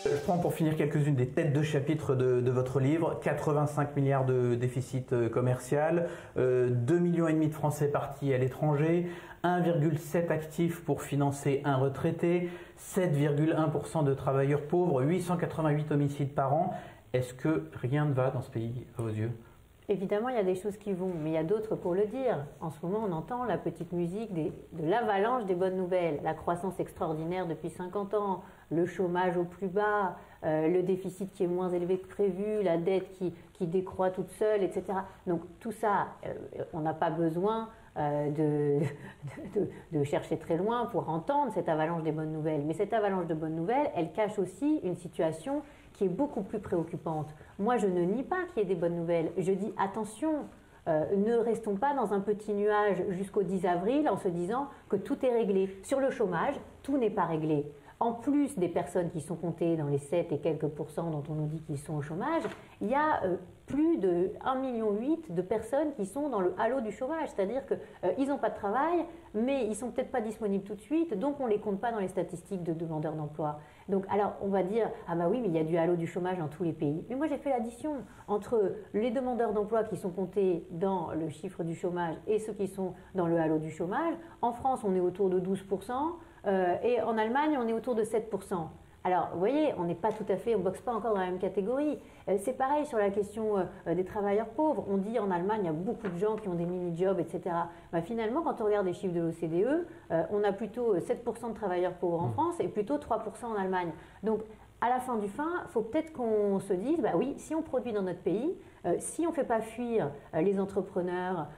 Je prends pour finir quelques-unes des têtes de chapitre de votre livre. 85 milliards de déficit commercial, 2,5 millions de Français partis à l'étranger, 1,7 actifs pour financer un retraité, 7,1% de travailleurs pauvres, 888 homicides par an. Est-ce que rien ne va dans ce pays à vos yeux ? Évidemment, il y a des choses qui vont, mais il y a d'autres pour le dire. En ce moment, on entend la petite musique de l'avalanche des bonnes nouvelles. La croissance extraordinaire depuis 50 ans, le chômage au plus bas, le déficit qui est moins élevé que prévu, la dette qui décroît toute seule, etc. Donc tout ça, on n'a pas besoin de chercher très loin pour entendre cette avalanche des bonnes nouvelles. Mais cette avalanche de bonnes nouvelles, elle cache aussi une situation qui est beaucoup plus préoccupante. Moi, je ne nie pas qu'il y ait des bonnes nouvelles. Je dis attention, ne restons pas dans un petit nuage jusqu'au 10 avril en se disant que tout est réglé. Sur le chômage, tout n'est pas réglé. En plus des personnes qui sont comptées dans les 7 et quelques pourcents dont on nous dit qu'ils sont au chômage, il y a plus de 1,8 million de personnes qui sont dans le halo du chômage. C'est-à-dire qu'ils n'ont pas de travail, mais ils ne sont peut-être pas disponibles tout de suite, donc on ne les compte pas dans les statistiques de demandeurs d'emploi. Donc, alors, on va dire, ah bah oui, mais il y a du halo du chômage dans tous les pays. Mais moi, j'ai fait l'addition entre les demandeurs d'emploi qui sont comptés dans le chiffre du chômage et ceux qui sont dans le halo du chômage. En France, on est autour de 12%, et en Allemagne, on est autour de 7%. Alors, vous voyez, on n'est pas tout à fait, on ne boxe pas encore dans la même catégorie. C'est pareil sur la question des travailleurs pauvres. On dit en Allemagne, il y a beaucoup de gens qui ont des mini-jobs, etc. Bah, finalement, quand on regarde les chiffres de l'OCDE, on a plutôt 7% de travailleurs pauvres en France et plutôt 3% en Allemagne. Donc, à la fin du fin, il faut peut-être qu'on se dise, bah oui, si on produit dans notre pays, si on ne fait pas fuir les entrepreneurs,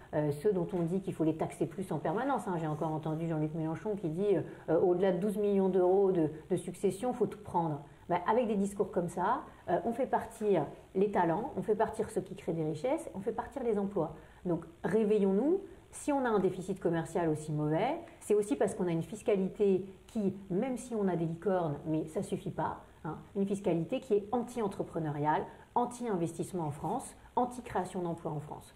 ceux dont on dit qu'il faut les taxer plus en permanence, hein, j'ai encore entendu Jean-Luc Mélenchon qui dit au-delà de 12 millions d'euros de succession, il faut tout prendre. Ben, avec des discours comme ça, on fait partir les talents, on fait partir ceux qui créent des richesses, on fait partir les emplois. Donc réveillons-nous. Si on a un déficit commercial aussi mauvais, c'est aussi parce qu'on a une fiscalité qui, même si on a des licornes, mais ça ne suffit pas, hein, une fiscalité qui est anti-entrepreneuriale, anti-investissement en France, anti-création d'emplois en France.